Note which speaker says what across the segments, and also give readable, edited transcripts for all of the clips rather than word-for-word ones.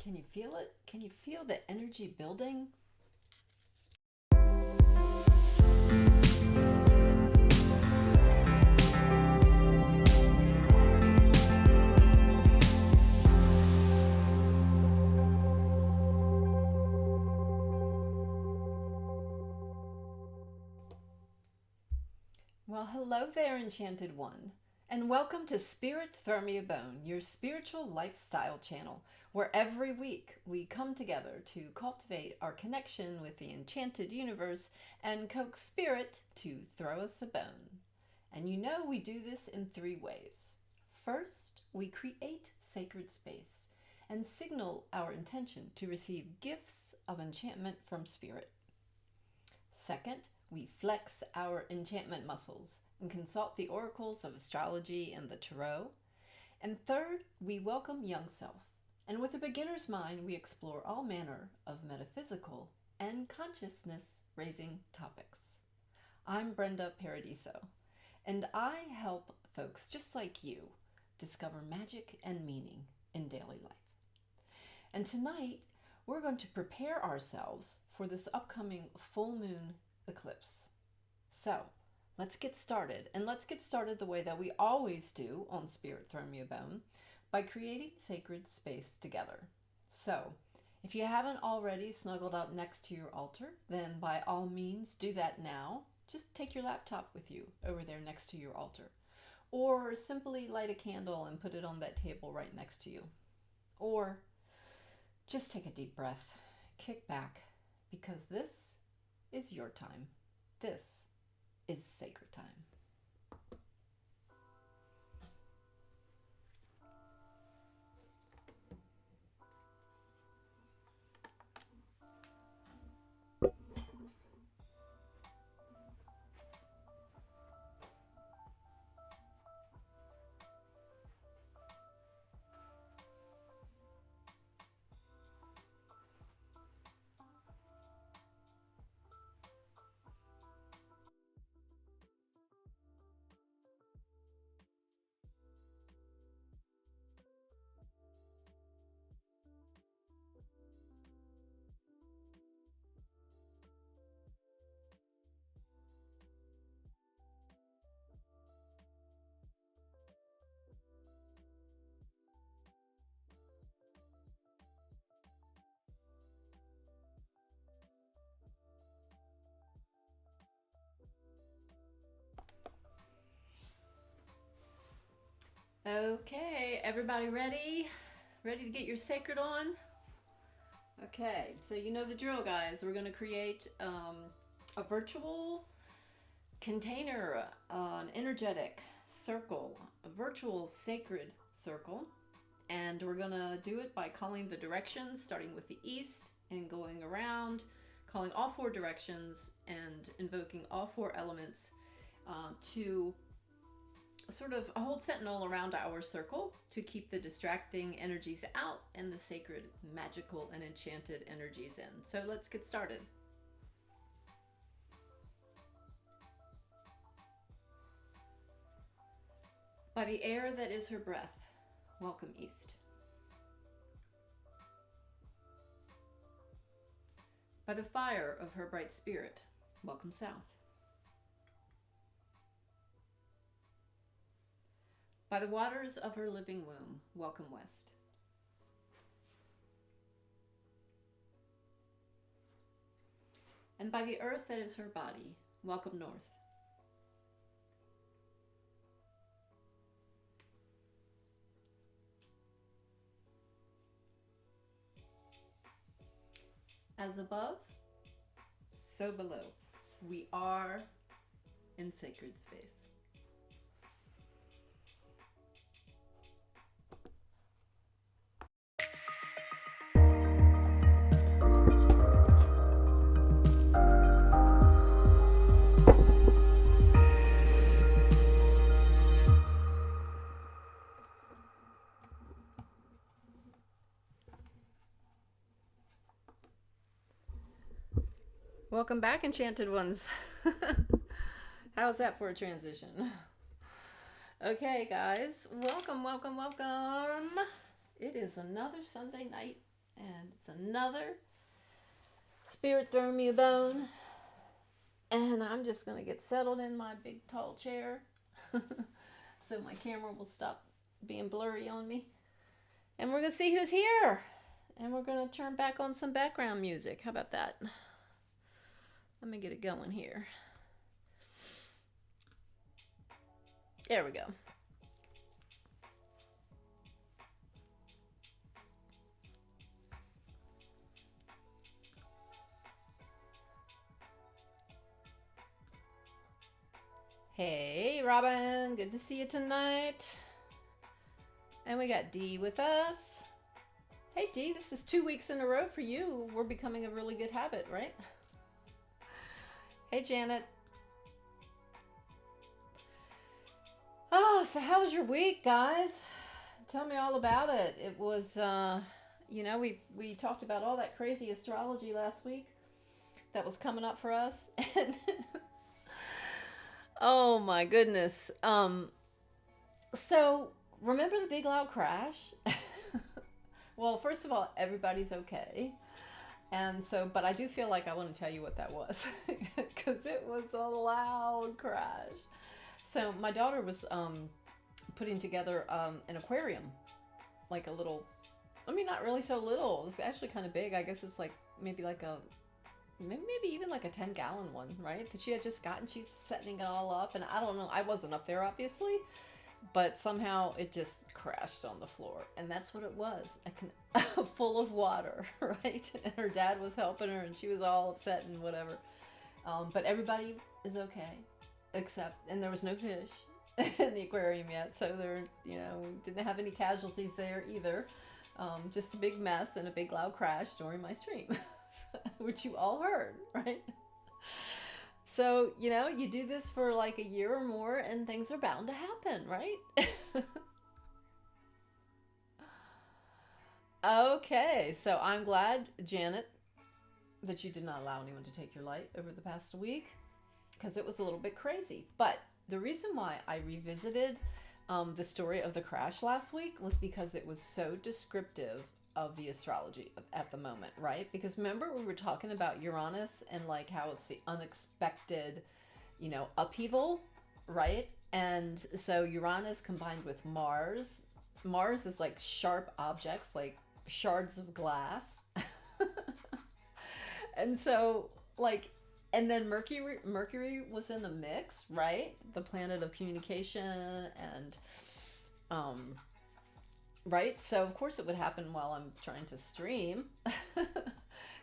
Speaker 1: Can you feel it? Can you feel the energy building? Well, hello there, Enchanted One, and welcome to Spirit Thermia Bone, your spiritual lifestyle channel, where every week we come together to cultivate our connection with the Enchanted Universe and coax Spirit to throw us a bone. And you know we do this in 3 ways. First, we create sacred space and signal our intention to receive gifts of enchantment from Spirit. Second, we flex our enchantment muscles and consult the oracles of astrology and the tarot. And third, we welcome young self. And with a beginner's mind, we explore all manner of metaphysical and consciousness-raising topics. I'm Brenda Paradiso, and I help folks just like you discover magic and meaning in daily life. And tonight, we're going to prepare ourselves for this upcoming full moon eclipse. So let's get started, and let's get started the way that we always do on Spirit Thermia Bone, by creating sacred space together. So if you haven't already snuggled up next to your altar, then by all means do that now. Just take your laptop with you over there next to your altar, or simply light a candle and put it on that table right next to you, or just take a deep breath, kick back, because this is your time. This is sacred time. Okay, everybody ready? Ready to get your sacred on? Okay, so you know the drill, guys. We're going to create a virtual container, an energetic circle, a virtual sacred circle. And we're going to do it by calling the directions, starting with the east and going around, calling all 4 directions and invoking all 4 elements to sort of hold sentinel around our circle to keep the distracting energies out and the sacred, magical, and enchanted energies in. So let's get started. By the air that is her breath, welcome east. By the fire of her bright spirit, welcome south. By the waters of her living womb, welcome west. And by the earth that is her body, welcome north. As above, so below. We are in sacred space. Welcome back, Enchanted Ones. How's that for a transition? Okay, guys, welcome, welcome, welcome. It is another Sunday night, And it's another spirit throwing me a bone. And I'm just going to get settled in my big tall chair so my camera will stop being blurry on me. And we're going to see who's here. And we're going to turn back on some background music. How about that? Let me get it going here. There we go. Hey, Robin. Good to see you tonight. And we got Dee with us. Hey, Dee, this is 2 weeks in a row for you. We're becoming a really good habit, right? Hey, Janet. Oh, so how was your week, guys? Tell me all about it. It was, you know, we talked about all that crazy astrology last week that was coming up for us. And oh my goodness. So remember the big loud crash? Well, first of all, everybody's okay. And so, but I do feel like I want to tell you what that was because it was a loud crash. So my daughter was putting together an aquarium, like a little, I mean, not really so little. It was actually kind of big. I guess it's like maybe even like a 10-gallon one, right? That she had just gotten. She's setting it all up. And I don't know. I wasn't up there, obviously. But somehow it just crashed on the floor. And that's what it was. Full of water, right? And her dad was helping her and she was all upset and whatever. But everybody is okay. Except, and there was no fish in the aquarium yet. So there, you know, didn't have any casualties there either. Just a big mess and a big loud crash during my stream. Which you all heard, right? So, you know, you do this for like a year or more and things are bound to happen, right? Okay, so I'm glad, Janet, that you did not allow anyone to take your light over the past week because it was a little bit crazy. But the reason why I revisited the story of the crash last week was because it was so descriptive of the astrology at the moment, right? Because remember we were talking about Uranus and like how it's the unexpected, you know, upheaval, right? And so Uranus combined with Mars. Mars is like sharp objects, like shards of glass. And so like, and then Mercury was in the mix, right? The planet of communication and right? So of course it would happen while I'm trying to stream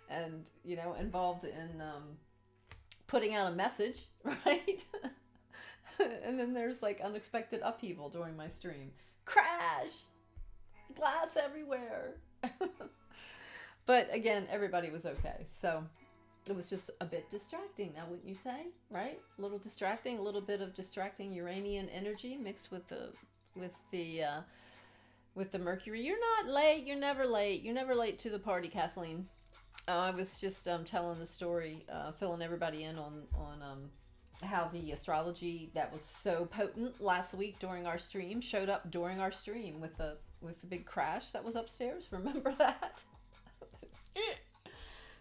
Speaker 1: and, you know, involved in putting out a message, right? And then there's like unexpected upheaval during my stream. Crash! Glass everywhere! But again, everybody was okay. So it was just a bit distracting, now wouldn't you say? Right? A little distracting, a little bit of distracting Uranian energy mixed with the Mercury. You're not late. You're never late. You're never late to the party, Kathleen. I was just telling the story, filling everybody in on how the astrology that was so potent last week during our stream showed up during our stream with the big crash that was upstairs. Remember that?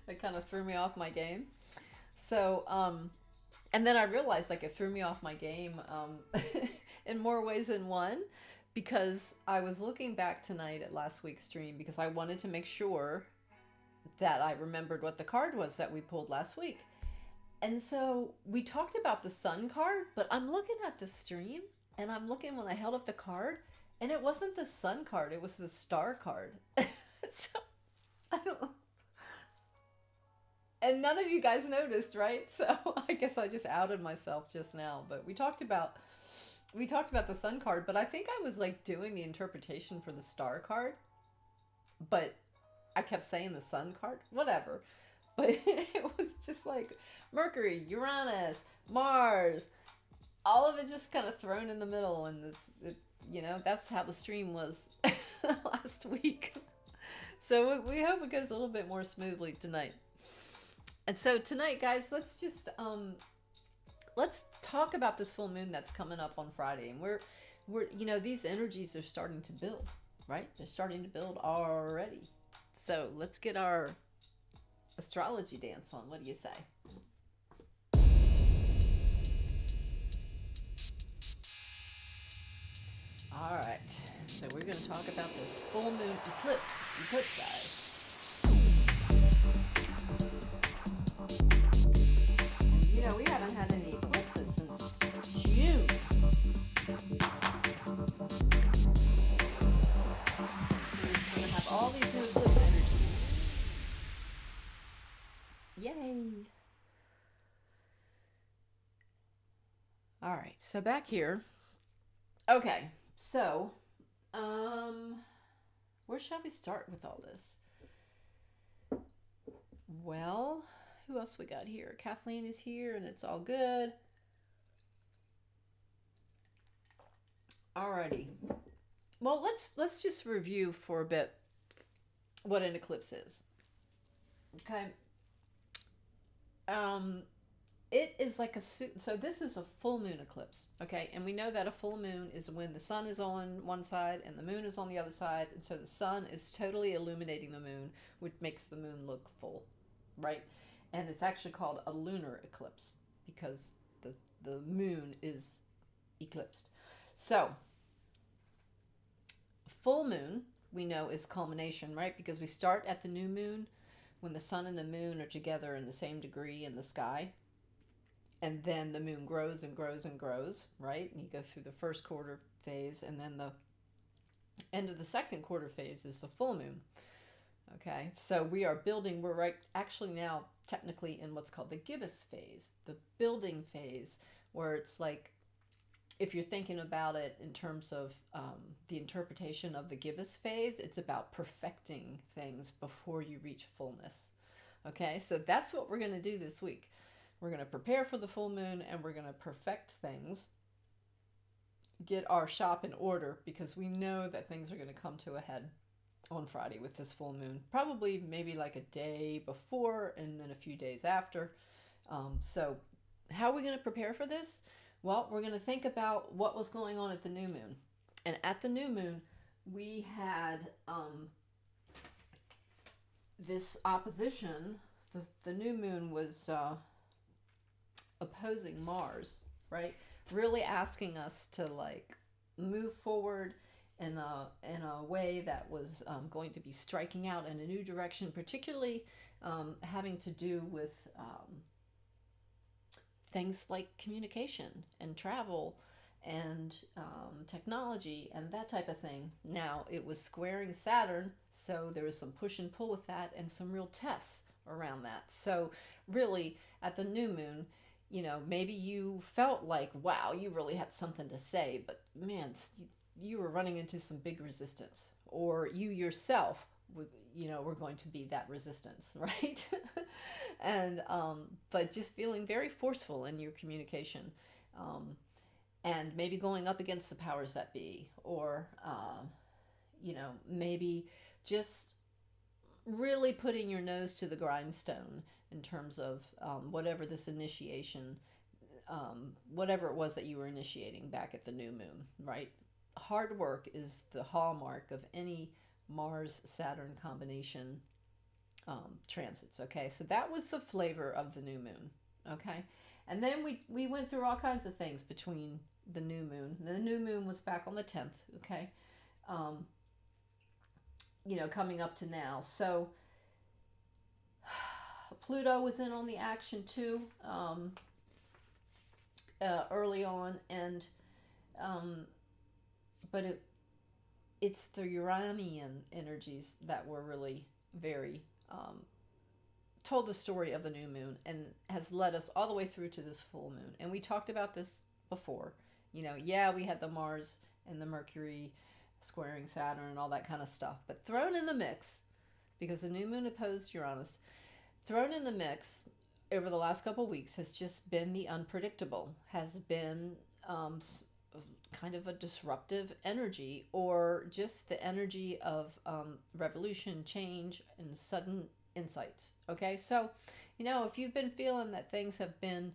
Speaker 1: It kind of threw me off my game. So, and then I realized like it threw me off my game in more ways than one. Because I was looking back tonight at last week's stream because I wanted to make sure that I remembered what the card was that we pulled last week. And so we talked about the sun card, but I'm looking at the stream and I'm looking when I held up the card and it wasn't the sun card, it was the star card. So I don't know. And none of you guys noticed, right? So I guess I just outed myself just now, but we talked about the sun card, but I think I was like doing the interpretation for the star card, but I kept saying the sun card, whatever. But it was just like Mercury, Uranus, Mars, all of it just kind of thrown in the middle. And you know, that's how the stream was last week. So we hope it goes a little bit more smoothly tonight. And so tonight, guys, let's just, let's talk about this full moon that's coming up on Friday. And we're, you know, these energies are starting to build, right? They're starting to build already. So let's get our astrology dance on. What do you say? All right. So we're going to talk about this full moon eclipse, guys. You know, we haven't had any eclipses since June. So we're going to have all these new eclipse energies. Yay! All right. So back here. Okay. So, where shall we start with all this? Well, who else we got here? Kathleen is here, and it's all good. Alrighty. Well, let's just review for a bit what an eclipse is. Okay. It is like so this is a full moon eclipse, okay? And we know that a full moon is when the sun is on one side and the moon is on the other side, and so the sun is totally illuminating the moon, which makes the moon look full, right? And it's actually called a lunar eclipse because the moon is eclipsed. So, full moon, we know, is culmination, right? Because we start at the new moon when the sun and the moon are together in the same degree in the sky. And then the moon grows and grows and grows, right? And you go through the first quarter phase, and then the end of the second quarter phase is the full moon. Okay, so we're right actually now technically in what's called the gibbous phase, the building phase, where it's like, if you're thinking about it in terms of the interpretation of the gibbous phase, it's about perfecting things before you reach fullness. Okay, so that's what we're going to do this week. We're going to prepare for the full moon, and we're going to perfect things, get our shop in order, because we know that things are going to come to a head on Friday with this full moon. Probably maybe like a day before and then a few days after. So how are we going to prepare for this? Well, we're going to think about what was going on at the new moon. And at the new moon, we had this opposition. The new moon was opposing Mars, right? Really asking us to like move forward in a way that was going to be striking out in a new direction, particularly having to do with things like communication and travel and technology and that type of thing. Now, it was squaring Saturn, so there was some push and pull with that and some real tests around that. So really, at the new moon, you know, maybe you felt like, wow, you really had something to say, but man, you were running into some big resistance, or you yourself were going to be that resistance, right? And but just feeling very forceful in your communication, and maybe going up against the powers that be, or maybe just really putting your nose to the grindstone in terms of whatever this initiation, whatever it was that you were initiating back at the new moon, right? Hard work is the hallmark of any Mars-Saturn combination transits, okay? So that was the flavor of the new moon, okay? And then we went through all kinds of things between the new moon. The new moon was back on the 10th, okay? Coming up to now. So Pluto was in on the action too, early on, and but it's the Uranian energies that were really very told the story of the new moon and has led us all the way through to this full moon. And we talked about this before. We had the Mars and the Mercury squaring Saturn and all that kind of stuff, but thrown in the mix, because the new moon opposed Uranus, thrown in the mix over the last couple of weeks has just been the unpredictable, has been kind of a disruptive energy, or just the energy of revolution, change, and sudden insights. Okay, so if you've been feeling that things have been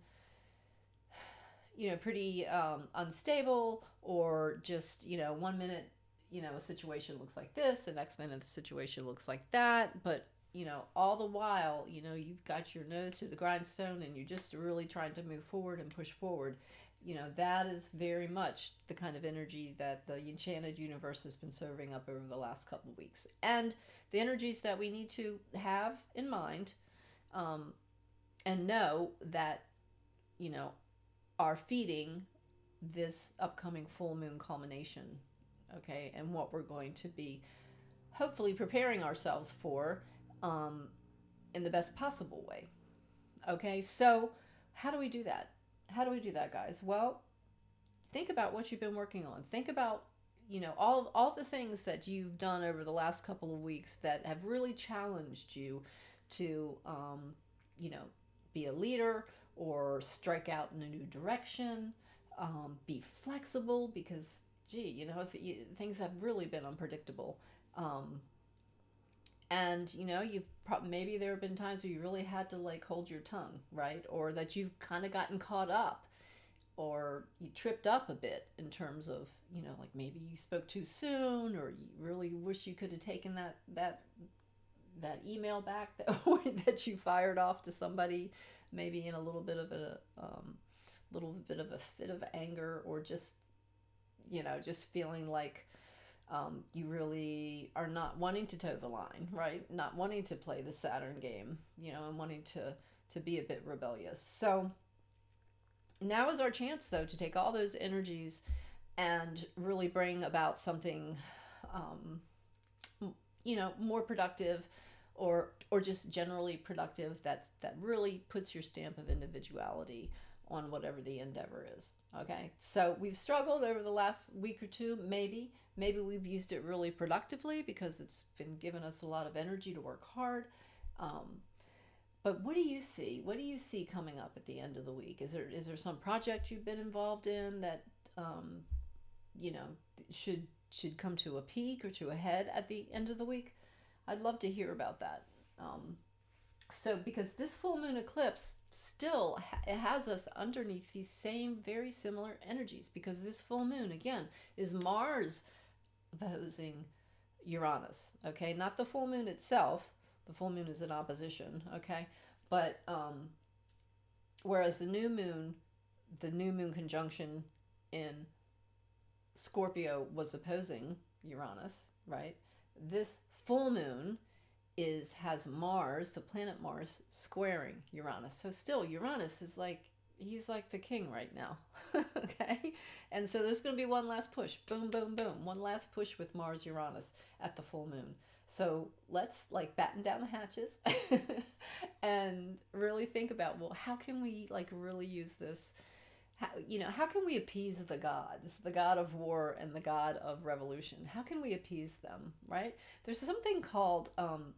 Speaker 1: pretty unstable, or just 1 minute you know, a situation looks like this, the next minute the situation looks like that, but you know, all the while, you know, you've got your nose to the grindstone and you're just really trying to move forward and push forward. You know, that is very much the kind of energy that the Enchanted Universe has been serving up over the last couple of weeks. And the energies that we need to have in mind, um, and know that, you know, are feeding this upcoming full moon culmination, okay, and what we're going to be hopefully preparing ourselves for, um, in the best possible way. Okay, so how do we do that? How do we do that, guys? Well, think about what you've been working on. Think about, you know, all the things that you've done over the last couple of weeks that have really challenged you to, you know, be a leader or strike out in a new direction. Be flexible because, gee, you know, things have really been unpredictable. Um, and you know, you've maybe there have been times where you really had to like hold your tongue, right? Or that you've kind of gotten caught up, or you tripped up a bit in terms of, you know, like maybe you spoke too soon, or you really wish you could have taken that email back that that you fired off to somebody, maybe in a little bit of a fit of anger, or just, you know, just feeling like, you really are not wanting to toe the line, right? Not wanting to play the Saturn game, you know, and wanting to be a bit rebellious. So now is our chance, though, to take all those energies and really bring about something, um, you know, more productive, or just generally productive, that really puts your stamp of individuality on whatever the endeavor is. Okay, so we've struggled over the last week or two. Maybe we've used it really productively because it's been giving us a lot of energy to work hard. Um, but what do you see? What do you see coming up at the end of the week? Is there some project you've been involved in that, um, you know, should come to a peak or to a head at the end of the week? I'd love to hear about that. Um, so because this full moon eclipse still it has us underneath these same very similar energies, because this full moon again is Mars opposing Uranus. Okay, not the full moon itself. The full moon is in opposition. Okay, but whereas the new moon conjunction in Scorpio was opposing Uranus, right? This full moon has Mars, the planet Mars, squaring Uranus. So still, Uranus is like, he's like the king right now. Okay, and so there's going to be one last push, boom, boom, boom, one last push with Mars Uranus at the full moon. So let's like batten down the hatches and really think about, well, how can we like really use this? How can we appease the gods, the god of war and the god of revolution? How can we appease them, right? There's something called um,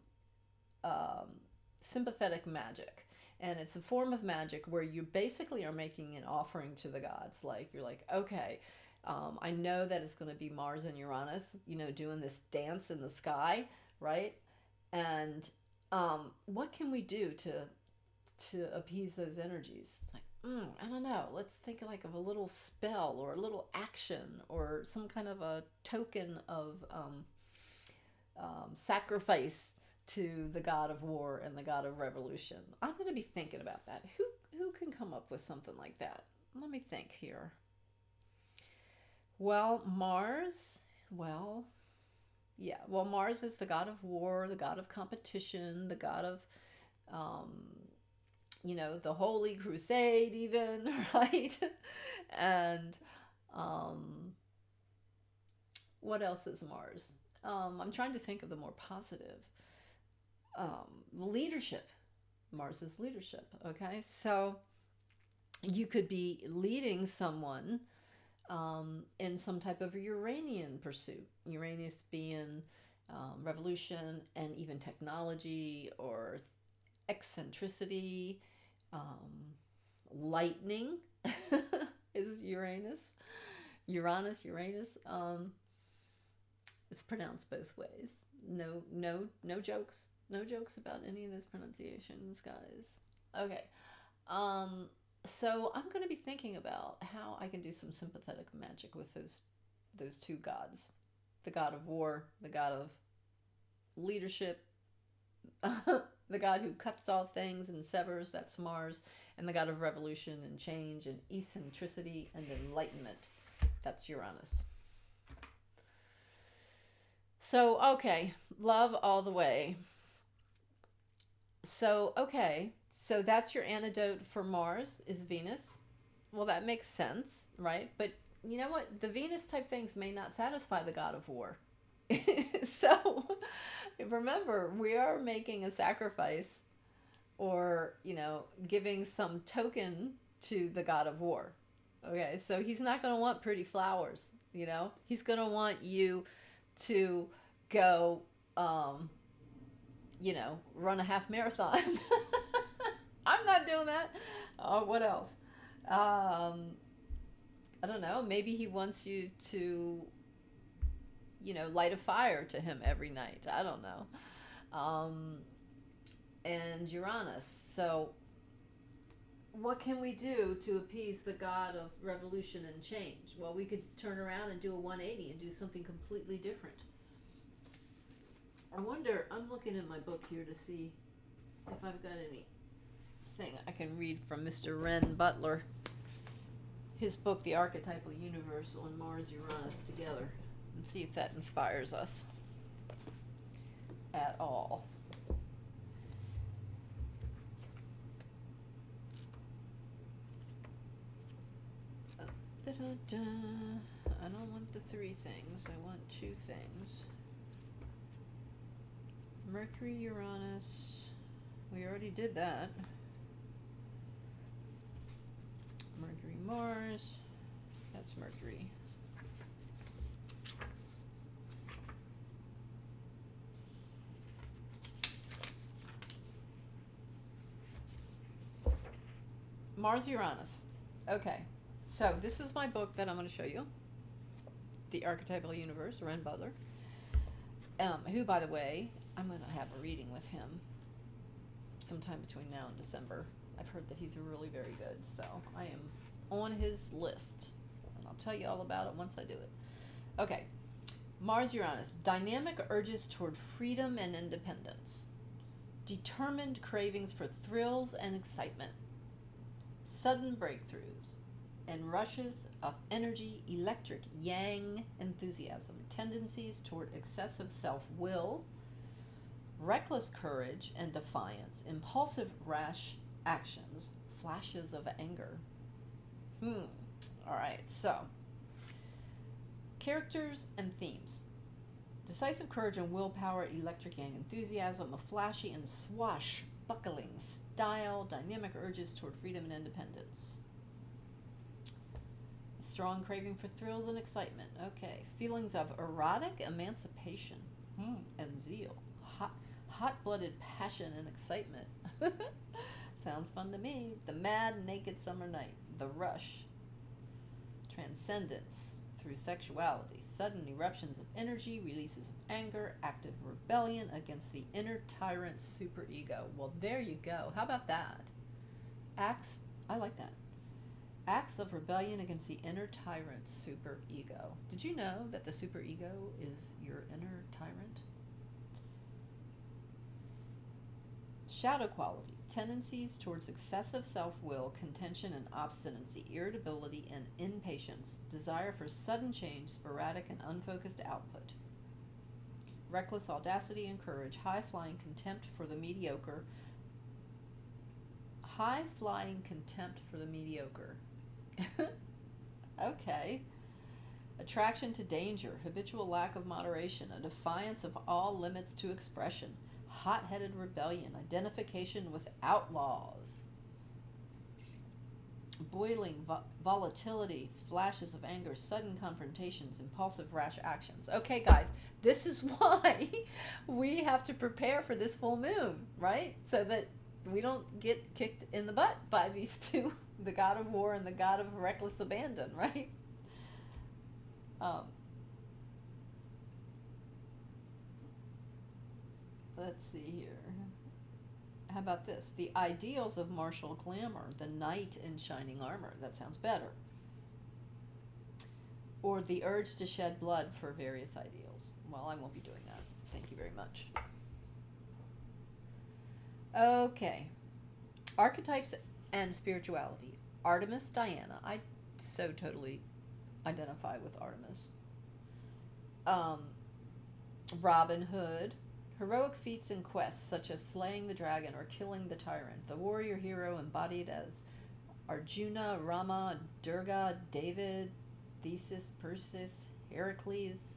Speaker 1: sympathetic magic. And it's a form of magic where you basically are making an offering to the gods. Like, you're like, okay, I know that it's going to be Mars and Uranus, you know, doing this dance in the sky, right? And what can we do to appease those energies? Like, I don't know. Let's think like of a little spell or a little action or some kind of a token of sacrifice to the god of war and the god of revolution. I'm going to be thinking about that. Who can come up with something like that? Let me think here. Well, Mars. Well, yeah. Well, Mars is the god of war, the god of competition, the god of, um, you know, the Holy Crusade, even, right? And what else is Mars? I'm trying to think of the more positive. Leadership. Mars is leadership. Okay, so you could be leading someone in some type of Uranian pursuit. Uranus being revolution and even technology or eccentricity. Lightning is Uranus. Uranus. It's pronounced both ways. No jokes. No jokes about any of those pronunciations, guys. Okay. So I'm going to be thinking about how I can do some sympathetic magic with those two gods. the god of war, the god of leadership, the god who cuts off things and severs, that's Mars, and the god of revolution and change and eccentricity and enlightenment, that's Uranus. So, okay, love all the way. So, okay, so that's your antidote for Mars is Venus. Well, that makes sense, right? But you know what? The Venus type things may not satisfy the god of war. So remember, we are making a sacrifice or, giving some token to the god of war. Okay, so he's not going to want pretty flowers, He's going to want you to go, run a half marathon. I'm not doing that. Oh, what else? I don't know. Maybe he wants you to, light a fire to him every night. I don't know. And Uranus. So, what can we do to appease the god of revolution and change? Well, we could turn around and do a 180 and do something completely different. I wonder, I'm looking in my book here to see if I've got anything I can read from Mr. Ren Butler. His book, The Archetypal Universe, on Mars Uranus together, and see if that inspires us at all. I don't want the 3 things, I want 2 things. Mercury, Uranus, we already did that. Mercury, Mars, that's Mercury. Mars, Uranus. Okay, so this is my book that I'm going to show you. The Archetypal Universe, Ren Butler. Who, by the way, I'm going to have a reading with him sometime between now and December. I've heard that he's really very good, so I am on his list. And I'll tell you all about it once I do it. Okay, Mars, Uranus. Dynamic urges toward freedom and independence. Determined cravings for thrills and excitement. Sudden breakthroughs and rushes of energy, electric yang enthusiasm. Tendencies toward excessive self-will. Reckless courage and defiance. Impulsive, rash actions, flashes of anger. All right, so characters and themes. Decisive courage and willpower, electric yang enthusiasm, a flashy and swashbuckling style, dynamic urges toward freedom and independence. A strong craving for thrills and excitement. Okay, feelings of erotic emancipation and zeal. Hot-blooded passion and excitement. Sounds fun to me. The mad, naked summer night. The rush. Transcendence through sexuality. Sudden eruptions of energy. Releases of anger. Active rebellion against the inner tyrant superego. Well, there you go. How about that? Acts. I like that. Acts of rebellion against the inner tyrant superego. Did you know that the superego is your inner tyrant? Shadow qualities. Tendencies towards excessive self-will, contention and obstinacy, irritability and impatience, desire for sudden change, sporadic and unfocused output. Reckless audacity and courage, high-flying contempt for the mediocre. High-flying contempt for the mediocre. Okay. Attraction to danger, habitual lack of moderation, a defiance of all limits to expression. Hot-headed rebellion, identification with outlaws, boiling volatility, flashes of anger, sudden confrontations, impulsive rash actions. Okay, guys, this is why we have to prepare for this full moon, right? So that we don't get kicked in the butt by these two, the god of war and the god of reckless abandon, right? Let's see here. How about this? The ideals of martial glamour, the knight in shining armor. That sounds better. or the urge to shed blood for various ideals. Well, I won't be doing that. Thank you very much. Okay. Archetypes and spirituality. Artemis, Diana. I so totally identify with Artemis. Robin Hood. Heroic feats and quests such as slaying the dragon or killing the tyrant. The warrior hero embodied as Arjuna, Rama, Durga, David, Theseus, Perseus, Heracles,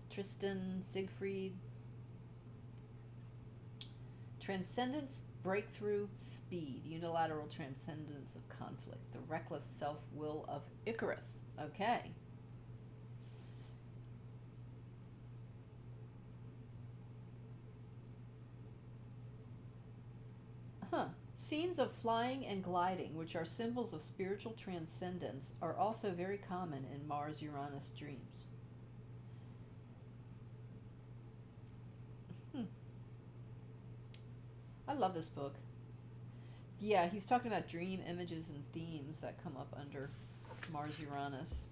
Speaker 1: Tristan, Siegfried. Transcendence, breakthrough, speed, unilateral transcendence of conflict, the reckless self-will of Icarus. Okay. Scenes of flying and gliding, which are symbols of spiritual transcendence, are also very common in Mars-Uranus dreams. I love this book. Yeah, he's talking about dream images and themes that come up under Mars-Uranus.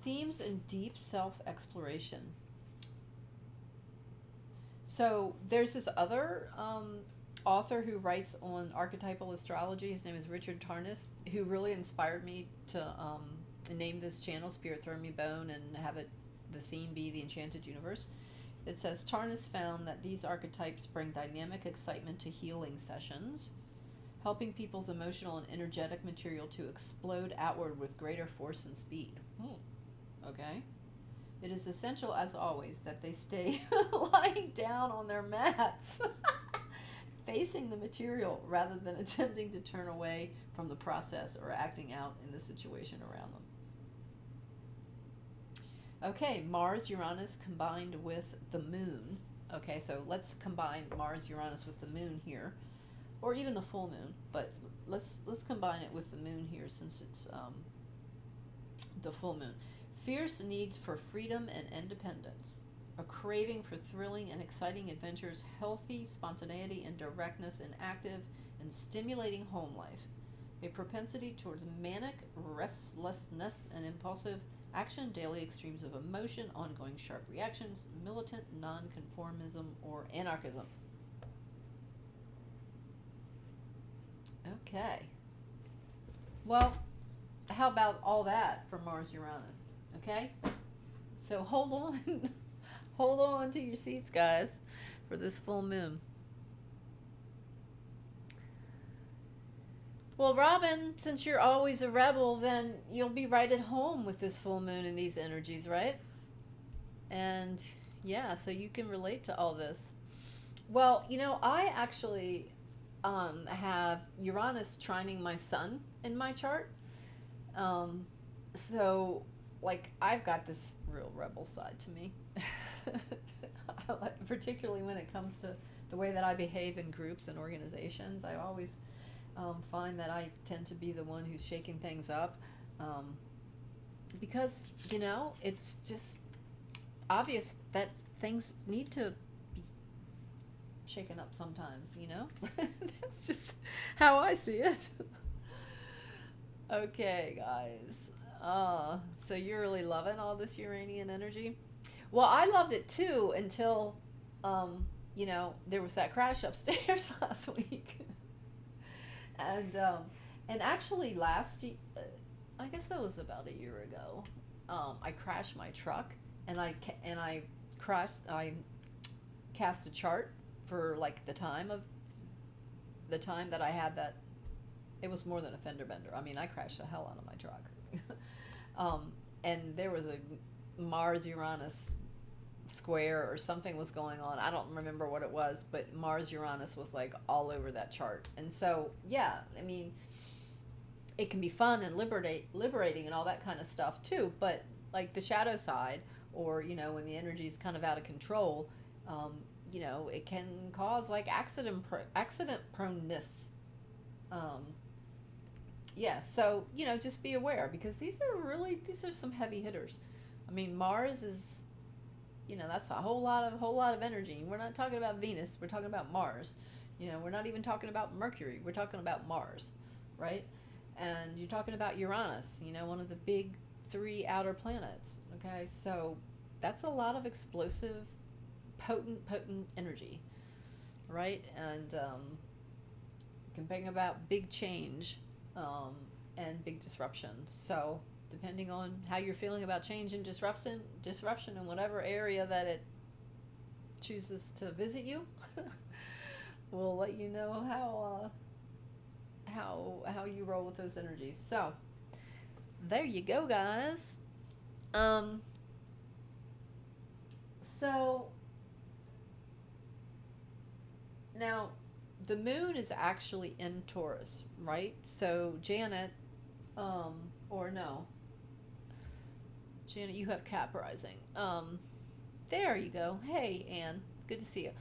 Speaker 1: Themes and deep self-exploration. So there's this other author who writes on archetypal astrology. His name is Richard Tarnas, who really inspired me to name this channel Spirit Throw Me Bone and have it the theme be the Enchanted Universe. It says Tarnas found that these archetypes bring dynamic excitement to healing sessions, helping people's emotional and energetic material to explode outward with greater force and speed. Okay. It is essential, as always, that they stay lying down on their mats, facing the material, rather than attempting to turn away from the process or acting out in the situation around them. Okay, Mars-Uranus combined with the moon. Okay, so let's combine Mars-Uranus with the moon here, or even the full moon, but let's combine it with the moon here since it's the full moon. Fierce needs for freedom and independence, a craving for thrilling and exciting adventures, healthy spontaneity and directness in active and stimulating home life, a propensity towards manic restlessness and impulsive action, daily extremes of emotion, ongoing sharp reactions, militant nonconformism or anarchism. Okay. Well, how about all that for Mars-Uranus? Okay, so hold on, hold on to your seats, guys, for this full moon. Well, Robin, since you're always a rebel, then you'll be right at home with this full moon and these energies, right? And yeah, so you can relate to all this. Well, you know, I actually have Uranus trining my sun in my chart. So like I've got this real rebel side to me, particularly when it comes to the way that I behave in groups and organizations. I always find that I tend to be the one who's shaking things up, because, you know, it's just obvious that things need to be shaken up sometimes, you know? That's just how I see it. Okay, guys. So you're really loving all this Uranian energy? Well, I loved it too until, you know, there was that crash upstairs last week. And actually last, I guess that was about a year ago, I crashed my truck and I cast a chart for like the time that I had that. It was more than a fender bender. I mean, I crashed the hell out of my truck. And there was a Mars-Uranus square or something was going on. I don't remember what it was, but Mars-Uranus was like all over that chart. And so, yeah, I mean, it can be fun and liberating and all that kind of stuff too. But like the shadow side, or, you know, when the energy is kind of out of control, you know, it can cause like accident proneness. Yeah, so, you know, just be aware, because these are some heavy hitters. I mean, Mars is, you know, that's a whole lot of energy. We're not talking about Venus, we're talking about Mars. You know, we're not even talking about Mercury, we're talking about Mars, right? And you're talking about Uranus, you know, one of the big three outer planets. Okay, so that's a lot of explosive, potent energy, right? And you can bring about big change and big disruption. So depending on how you're feeling about change and disruption in whatever area that it chooses to visit you, we'll let you know how you roll with those energies. So there you go, guys. So now the moon is actually in Taurus, right? So Janet, or no, Janet, you have Cap rising. There you go. Hey, Anne, good to see you.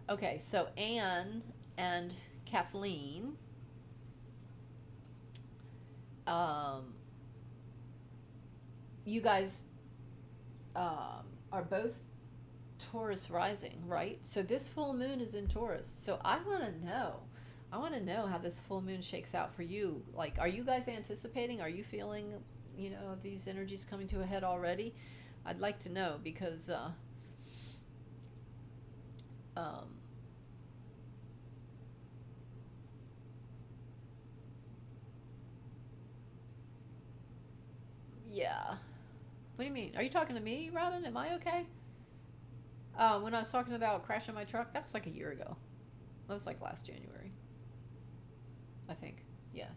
Speaker 1: Okay, so Anne and Kathleen, you guys are both Taurus rising, right? So this full moon is in Taurus. So I want to know how this full moon shakes out for you. Like, are you guys anticipating? Are you feeling, you know, these energies coming to a head already? I'd like to know because yeah. What do you mean? Are you talking to me, Robin? Am I okay? When I was talking about crashing my truck, that was like a year ago. That was like last January, I think. Yeah.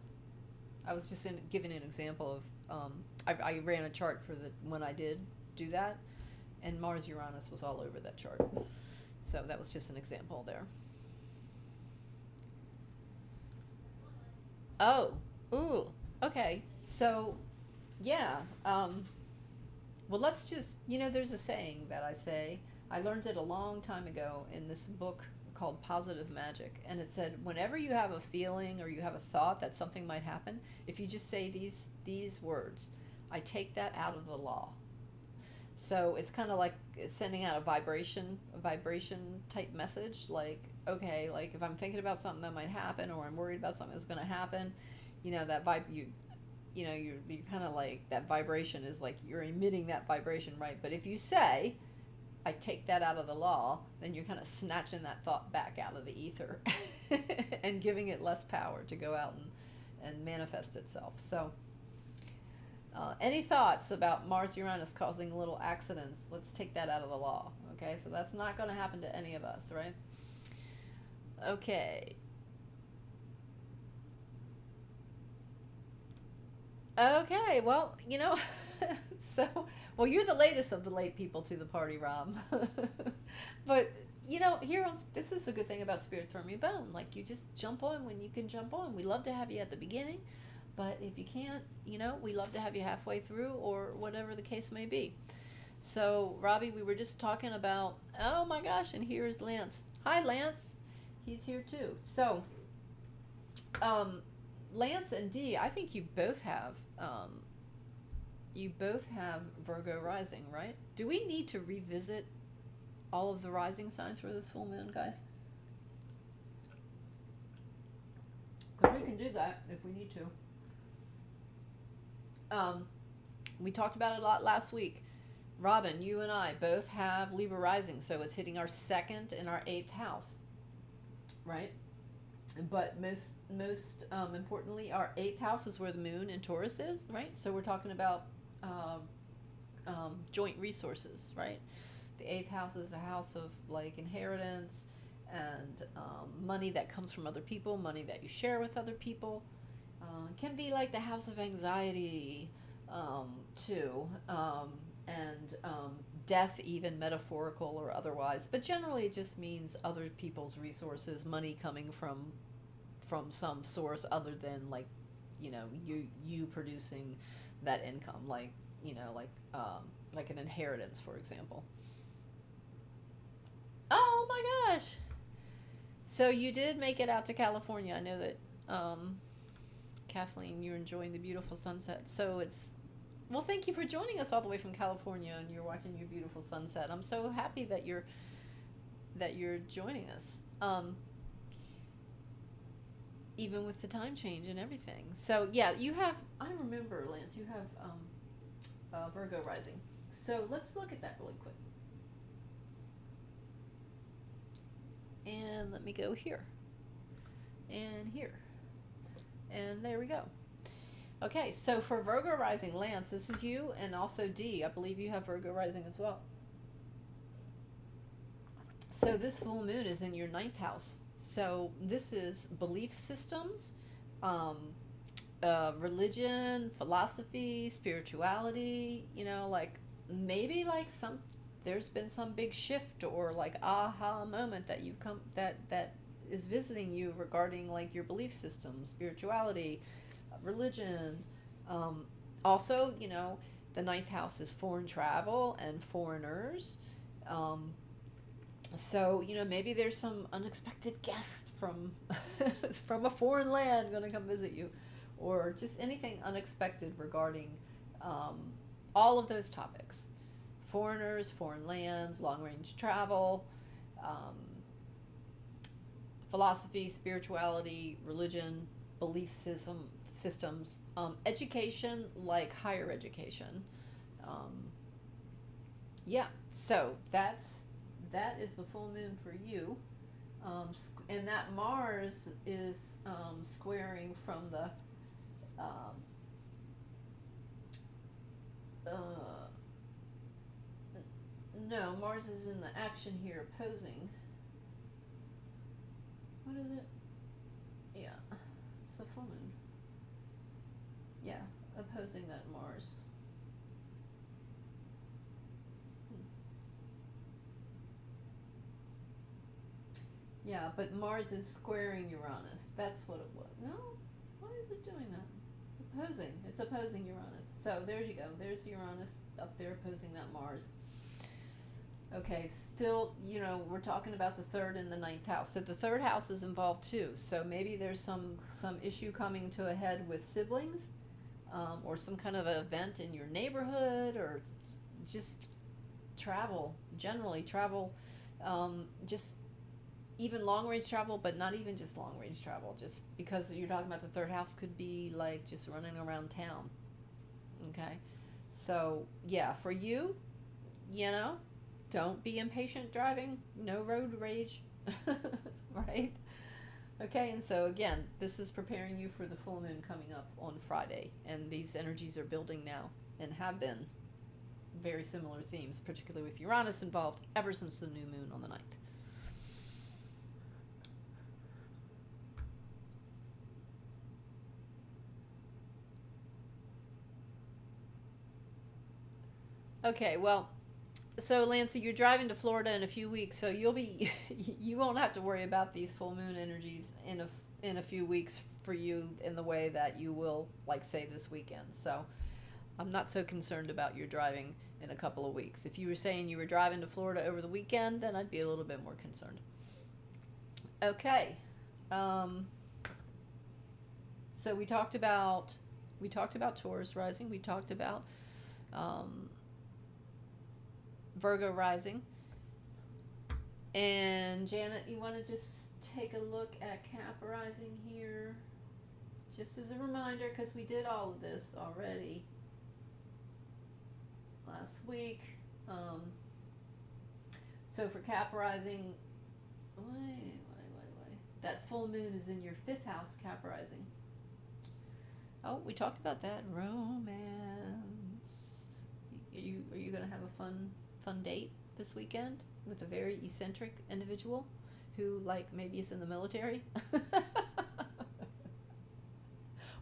Speaker 1: I was just giving an example of, I ran a chart for when I did do that, and Mars Uranus was all over that chart. So that was just an example there. Oh, ooh, okay. So, yeah. Well, let's just, you know, there's a saying that I say, I learned it a long time ago in this book called Positive Magic. And it said, whenever you have a feeling or you have a thought that something might happen, if you just say these words, I take that out of the law. So it's kind of like it's sending out a vibration type message. Like, okay, like if I'm thinking about something that might happen or I'm worried about something that's going to happen, you know, that you know, you're kind of like, that vibration is like you're emitting that vibration, right? But if you say, I take that out of the law, then you're kind of snatching that thought back out of the ether and giving it less power to go out and manifest itself. So, any thoughts about Mars Uranus causing little accidents? Let's take that out of the law. Okay, so that's not going to happen to any of us, right? Okay. Okay, well, you know, well, you're the latest of the late people to the party, Rob. But, you know, this is a good thing about Spirit Throw Me a Bone. Like, you just jump on when you can jump on. We love to have you at the beginning, but if you can't, you know, we love to have you halfway through or whatever the case may be. So, Robbie, we were just talking about, oh my gosh, and here's Lance. Hi, Lance. He's here too. So, Lance and Dee, I think you both have Virgo rising, right? Do we need to revisit all of the rising signs for this full moon, guys? Because we can do that if we need to. We talked about it a lot last week. Robin, you and I both have Libra rising, so it's hitting our 2nd and our 8th house, right? But most importantly, our 8th house is where the moon in Taurus is, right? So we're talking about joint resources, right? The 8th house is a house of like inheritance and money that comes from other people, money that you share with other people. It can be like the house of anxiety too, and death, even metaphorical or otherwise. But generally, it just means other people's resources, money coming from some source other than, like, you know, you producing that income, like, you know, like an inheritance, for example. Oh my gosh! So you did make it out to California. I know that, Kathleen, you're enjoying the beautiful sunset. So well, thank you for joining us all the way from California, and you're watching your beautiful sunset. I'm so happy that you're joining us. even with the time change and everything. So yeah, you have, I remember, Lance, you have Virgo rising. So let's look at that really quick. And let me go here and here. And there we go. Okay, so for Virgo rising, Lance, this is you, and also D. I believe you have Virgo rising as well. So this full moon is in your ninth house. So this is belief systems, religion, philosophy, spirituality, you know, like maybe like there's been some big shift or like aha moment that you've come, that is visiting you regarding like your belief system, spirituality, religion. Also, you know, the ninth house is foreign travel and foreigners. So, you know, maybe there's some unexpected guest from from a foreign land going to come visit you, or just anything unexpected regarding all of those topics. Foreigners, foreign lands, long-range travel, philosophy, spirituality, religion, belief systems, education, like higher education. Yeah, so that is the full moon for you. And that Mars is squaring from the no, Mars is in the action here, opposing. What is it? Yeah, it's the full moon. Yeah, opposing that Mars. Yeah, but Mars is squaring Uranus. That's what it was. No? Why is it doing that? Opposing. It's opposing Uranus. So there you go. There's Uranus up there opposing that Mars. Okay, still, you know, we're talking about the third and the ninth house. So the third house is involved too. So maybe there's some issue coming to a head with siblings, or some kind of event in your neighborhood, or just travel, generally travel, just even long range travel, but not even just long range travel, just because you're talking about the third house could be like just running around town. Okay, so yeah, for you, you know, don't be impatient driving, no road rage. Right? Okay, and so again, this is preparing you for the full moon coming up on Friday, and these energies are building now and have been very similar themes, particularly with Uranus involved ever since the new moon on the 9th. Okay, well, so Lancey, you're driving to Florida in a few weeks, so you'll be you won't have to worry about these full moon energies in a few weeks for you in the way that you will, like, say, this weekend. So I'm not so concerned about your driving in a couple of weeks. If you were saying you were driving to Florida over the weekend, then I'd be a little bit more concerned. Okay. So we talked about Taurus rising. We talked about Virgo rising. And Janet, you want to just take a look at Cap rising here? Just as a reminder, because we did all of this already last week. So for Cap rising, wait. That full moon is in your 5th house, Cap rising. Oh, we talked about that. Romance. Are you going to have a fun date this weekend with a very eccentric individual who, like, maybe is in the military?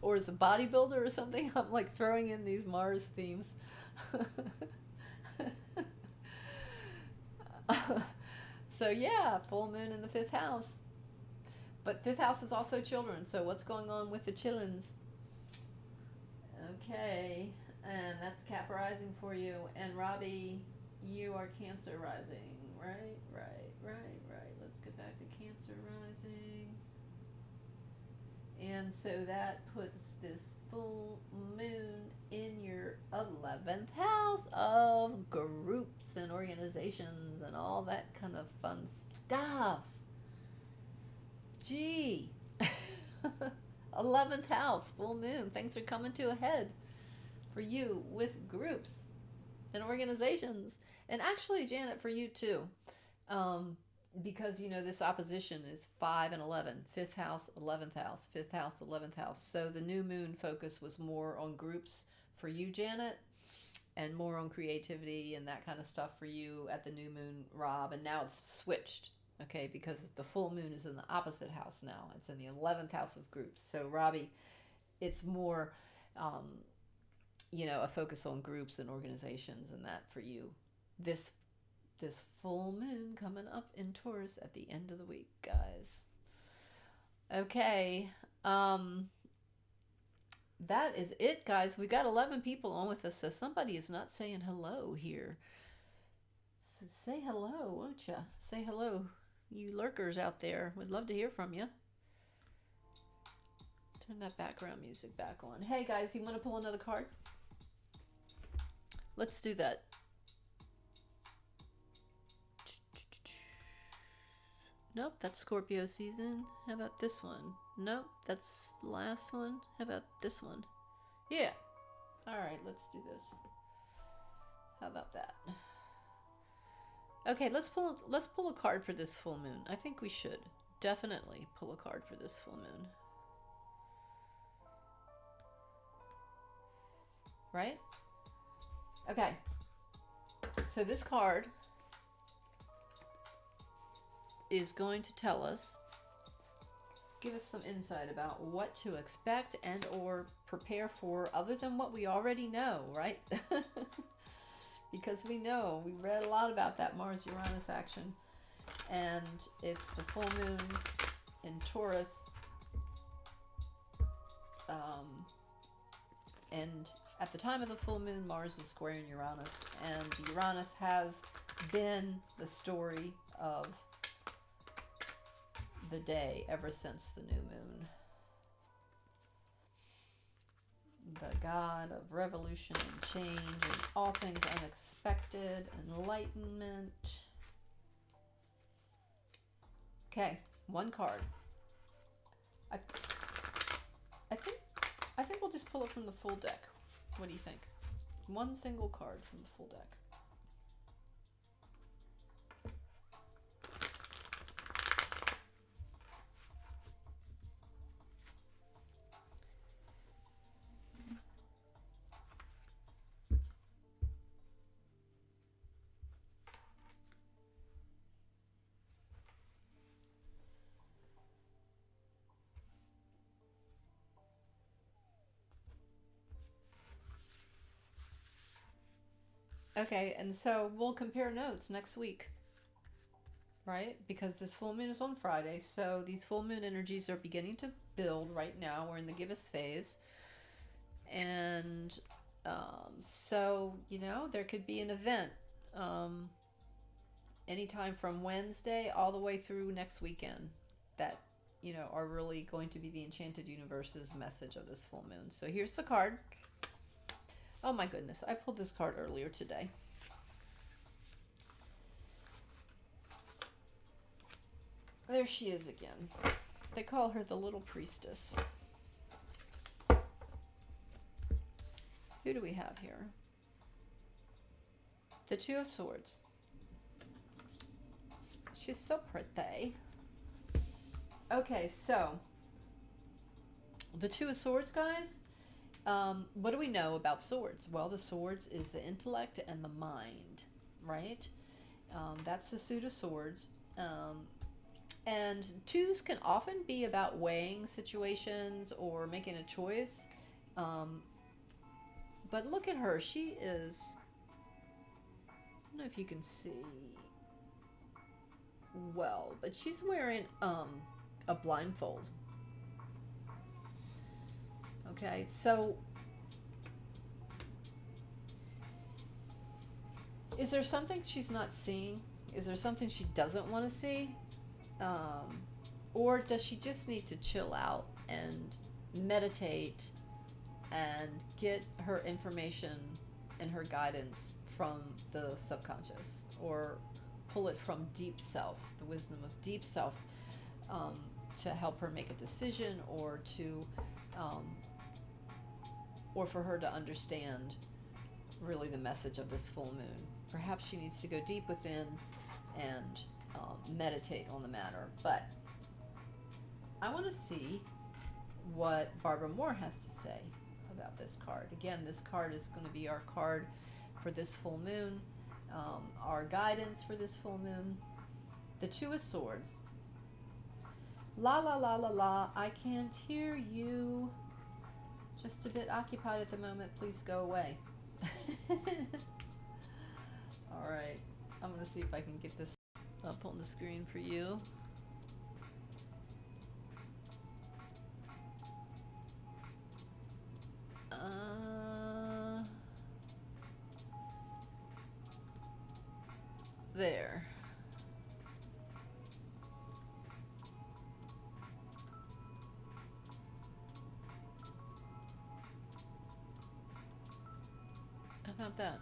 Speaker 1: Or is a bodybuilder or something? I'm like throwing in these Mars themes. So yeah, full moon in the 5th house. But 5th house is also children, so what's going on with the chillins? Okay, and that's Cap rising for you. And Robbie, you are Cancer rising, right? Let's get back to Cancer rising. And so that puts this full moon in your 11th house of groups and organizations and all that kind of fun stuff. Gee. 11th house, full moon. Things are coming to a head for you with groups and organizations. And actually, Janet, for you too. Um, because, you know, this opposition is 5 and 11, fifth house, 11th house, fifth house, 11th house. So the new moon focus was more on groups for you, Janet, and more on creativity and that kind of stuff for you at the new moon, Rob. And now it's switched, okay, because the full moon is in the opposite house now. It's in the 11th house of groups. So, Robbie, it's more, you know, a focus on groups and organizations and that for you. This full moon coming up in Taurus at the end of the week, guys. Okay. That is it, guys. We got 11 people on with us, so somebody is not saying hello here. So say hello, won't you? Say hello, you lurkers out there. We'd love to hear from you. Turn that background music back on. Hey, guys, you want to pull another card? Let's do that. Nope, that's Scorpio season. How about this one? Nope, that's the last one. How about this one? Yeah. All right, let's do this. How about that? Okay, let's pull a card for this full moon. I think we should definitely pull a card for this full moon. Right? Okay. So this card is going to tell us, give us some insight about what to expect and or prepare for other than what we already know, right? Because we know, we read a lot about that Mars-Uranus action, and it's the full moon in Taurus, and at the time of the full moon, Mars is squaring Uranus, and Uranus has been the story of the day ever since the new moon. The god of revolution and change and all things unexpected, enlightenment. Okay, one card. I think we'll just pull it from the full deck. What do you think? One single card from the full deck. Okay, and so we'll compare notes next week, right? Because this full moon is on Friday, so these full moon energies are beginning to build right now. We're in the give us phase. And so, you know, there could be an event anytime from Wednesday all the way through next weekend that, you know, are really going to be the Enchanted Universe's message of this full moon. So here's the card. Oh my goodness, I pulled this card earlier today. There she is again. They call her the Little Priestess. Who do we have here? The Two of Swords. She's so pretty. Okay, so the Two of Swords, guys. What do we know about swords? Well, the swords is the intellect and the mind, right? That's the suit of swords. And twos can often be about weighing situations or making a choice. But look at her. She is, I don't know if you can see well, but she's wearing a blindfold. Okay, so is there something she's not seeing? Is there something she doesn't want to see? Or does she just need to chill out and meditate and get her information and her guidance from the subconscious, or pull it from deep self, the wisdom of deep self? to help her make a decision, or to or for her to understand really the message of this full moon. Perhaps she needs to go deep within and meditate on the matter. But I want to see what Barbara Moore has to say about this card. Again, this card is going to be our card for this full moon, our guidance for this full moon. The Two of Swords. La la la la la, I can't hear you. Just a bit occupied at the moment, please go away. Alright, I'm going to see if I can get this up on the screen for you. There. How about that?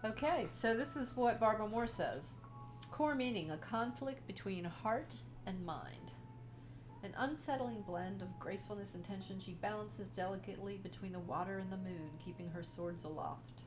Speaker 1: Okay, so this is what Barbara Moore says. Core meaning, a conflict between heart and mind. An unsettling blend of gracefulness and tension, she balances delicately between the water and the moon, keeping her swords aloft.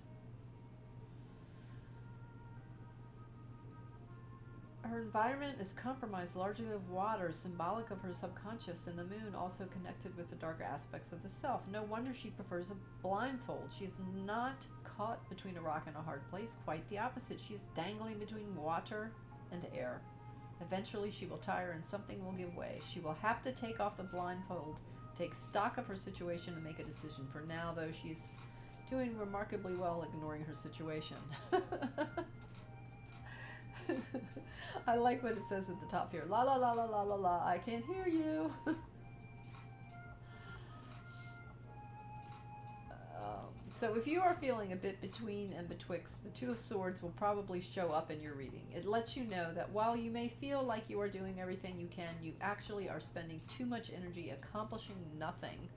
Speaker 1: Her environment is compromised largely of water, symbolic of her subconscious, and the moon also connected with the darker aspects of the self. No wonder she prefers a blindfold. She is not caught between a rock and a hard place. Quite the opposite. She is dangling between water and air. Eventually she will tire and something will give way. She will have to take off the blindfold, take stock of her situation, and make a decision. For now, though, she's doing remarkably well ignoring her situation. I like what it says at the top here. La la la la la la la, I can't hear you. So if you are feeling a bit between and betwixt, the Two of Swords will probably show up in your reading. It lets you know that while you may feel like you are doing everything you can, you actually are spending too much energy accomplishing nothing.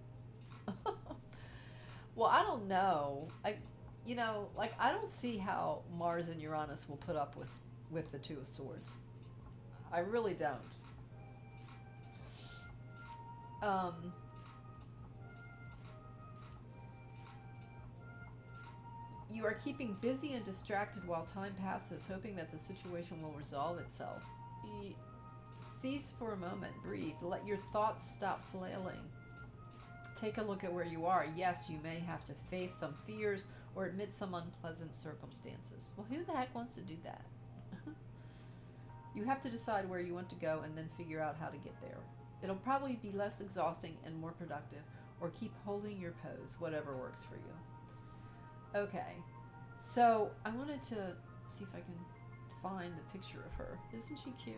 Speaker 1: Well, I don't know. I don't see how Mars and Uranus will put up with the Two of Swords. I really don't. You are keeping busy and distracted while time passes, hoping that the situation will resolve itself. Cease for a moment, breathe, let your thoughts stop flailing. Take a look at where you are. Yes, you may have to face some fears or admit some unpleasant circumstances. Well, who the heck wants to do that? You have to decide where you want to go and then figure out how to get there. It'll probably be less exhausting and more productive, or keep holding your pose, whatever works for you. Okay, so I wanted to see if I can find the picture of her. Isn't she cute?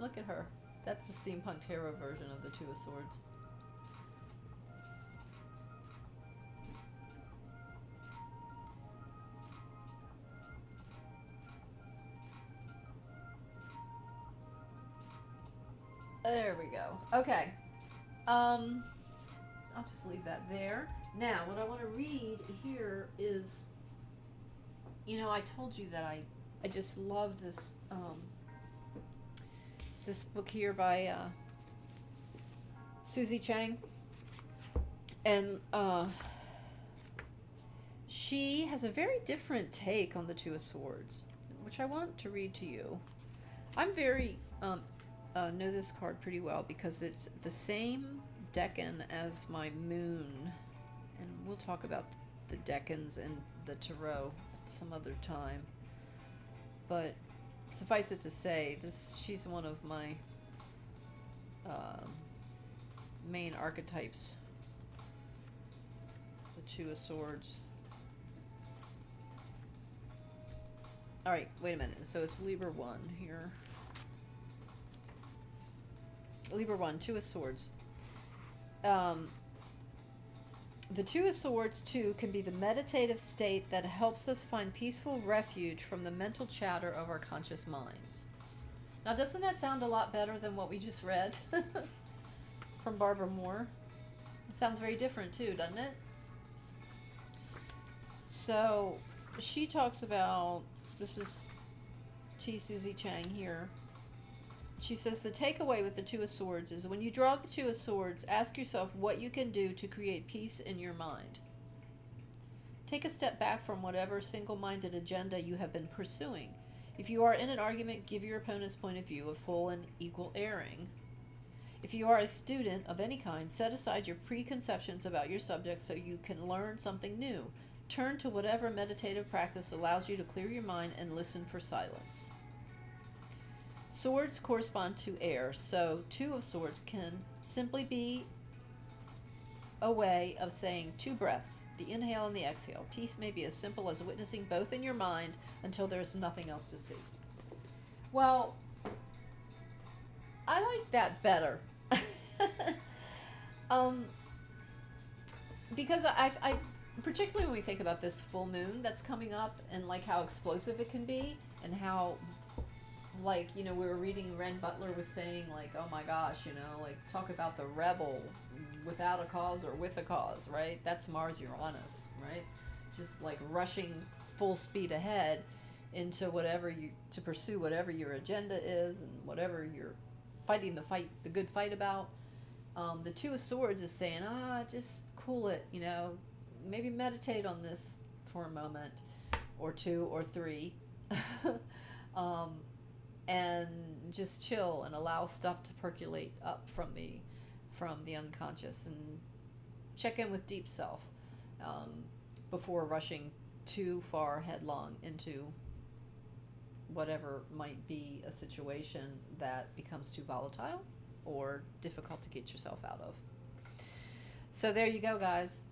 Speaker 1: Look at her. That's the steampunk tarot version of the Two of Swords. There we go. Okay. I'll just leave that there. Now, what I want to read here is, I told you that I just love this this book here by Susie Chang, and she has a very different take on the Two of Swords, which I want to read to you. I'm very know this card pretty well because it's the same decan as my moon, and we'll talk about the decans and the tarot at some other time. But suffice it to say, she's one of my main archetypes, the Two of Swords. All right, wait a minute. So it's Libra 1 here. Libra 1, Two of Swords. The Two of Swords, too, can be the meditative state that helps us find peaceful refuge from the mental chatter of our conscious minds. Now, doesn't that sound a lot better than what we just read from Barbara Moore? It sounds very different, too, doesn't it? So she talks about, this is T. Susie Chang here. She says the takeaway with the Two of Swords is when you draw the Two of Swords, ask yourself what you can do to create peace in your mind. Take a step back from whatever single-minded agenda you have been pursuing. If you are in an argument, give your opponent's point of view a full and equal airing. If you are a student of any kind, set aside your preconceptions about your subject so you can learn something new. Turn to whatever meditative practice allows you to clear your mind and listen for silence. Swords correspond to air, so Two of Swords can simply be a way of saying two breaths, the inhale and the exhale. Peace may be as simple as witnessing both in your mind until there's nothing else to see. Well, I like that better. Because I particularly when we think about this full moon that's coming up and like how explosive it can be and how, like, you know, we were reading, Ren Butler was saying, like, oh my gosh, you know, like, talk about the rebel without a cause or with a cause, right? That's Mars Uranus, right? Just like rushing full speed ahead into whatever you, to pursue whatever your agenda is and whatever you're fighting the good fight about. The Two of Swords is saying, just cool it, you know, maybe meditate on this for a moment or two or three. And just chill and allow stuff to percolate up from the unconscious, and check in with deep self before rushing too far headlong into whatever might be a situation that becomes too volatile or difficult to get yourself out of. So there you go, guys.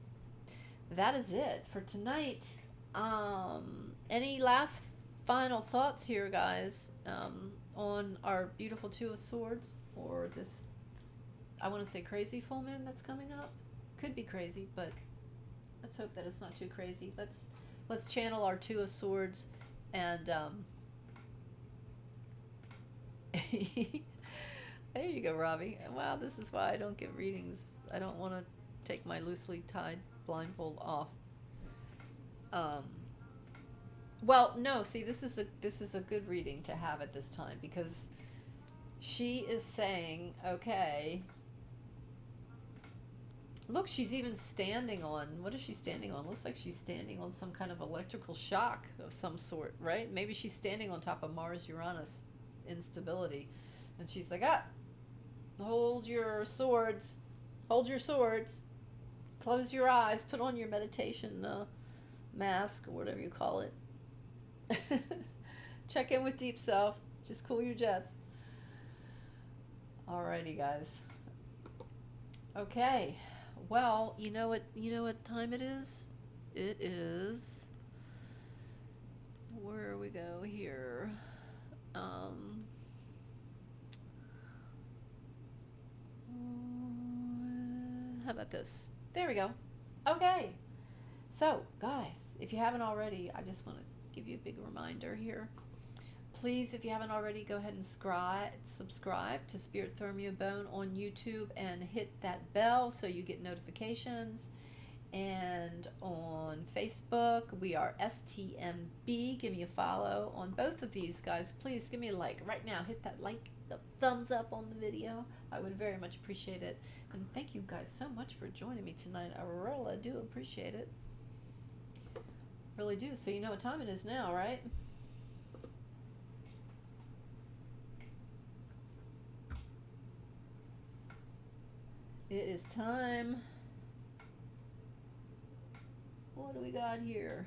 Speaker 1: That is it for tonight. Any last final thoughts here, guys, on our beautiful Two of Swords, or this, I want to say, crazy full moon that's coming up? Could be crazy, but let's hope that it's not too crazy. Let's channel our Two of Swords and there you go, Robbie. Wow, this is why I don't get readings. I don't want to take my loosely tied blindfold off. Well, no, see, this is a good reading to have at this time, because she is saying, okay, look, she's even standing on, what is she standing on? Looks like she's standing on some kind of electrical shock of some sort, right? Maybe she's standing on top of Mars-Uranus instability, and she's like, hold your swords, close your eyes, put on your meditation mask, or whatever you call it. Check in with deep self. Just cool your jets. Alrighty, guys. Okay. Well, you know what time it is? It is, where we go here. How about this? There we go. Okay. So, guys, if you haven't already, I just want to give you a big reminder here. Please, if you haven't already, go ahead and subscribe to Spirit Thermia Bone on YouTube and hit that bell so you get notifications. And on Facebook, we are STMB. Give me a follow on both of these, guys. Please give me a like right now. Hit that like, the thumbs up on the video. I would very much appreciate it. And thank you guys so much for joining me tonight. I really do appreciate it. Really do. So you know what time it is now, right? It is time. What do we got here?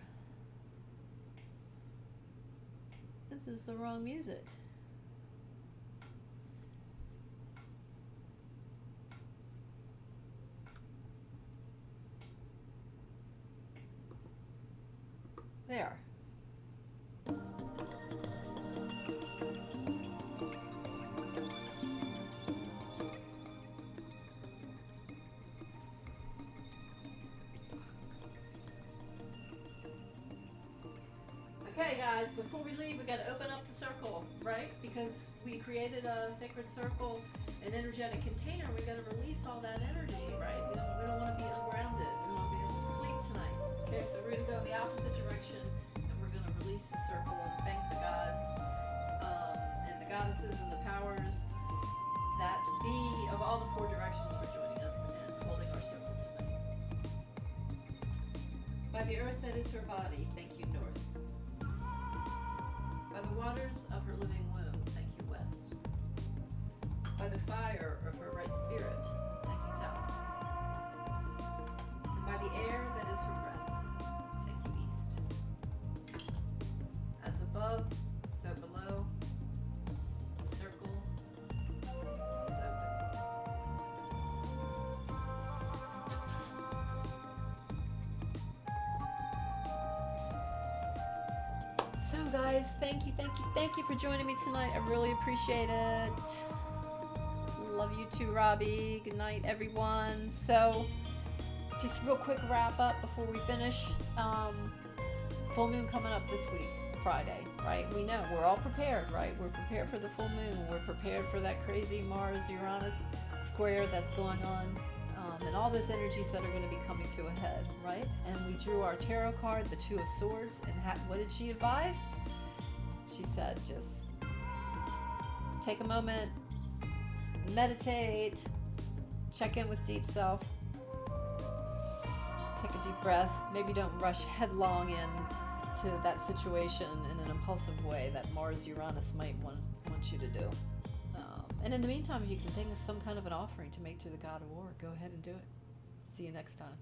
Speaker 1: This is the wrong music. There. Okay, guys, before we leave, we got to open up the circle, right? Because we created a sacred circle, an energetic container. We got to release all that energy, right? We don't want to be ungrounded. We don't want to be able to sleep tonight. Okay, so we're going to go in the opposite direction, and we're going to release the circle and thank the gods and the goddesses and the powers that be of all the four directions for joining us and holding our circle tonight. By the earth that is her body, thank you, North. By the waters of her living womb, thank you, West. By the fire of her right spirit, thank you, South. And by the air that is her breath, thank you, East. As above, so below, the circle is open. So guys, thank you for joining me tonight. I really appreciate it. Love you too, Robbie. Good night, everyone. So, just real quick wrap up before we finish. Full moon coming up this week, Friday, right? We know, we're all prepared, right? We're prepared for the full moon. We're prepared for that crazy Mars-Uranus square that's going on. And all these energies that are going to be coming to a head, right? And we drew our tarot card, the Two of Swords, and what did she advise? She said, just take a moment, meditate, check in with deep self, take a deep breath. Maybe don't rush headlong into that situation in an impulsive way that Mars-Uranus might want you to do. And in the meantime, if you can think of some kind of an offering to make to the god of war, go ahead and do it. See you next time.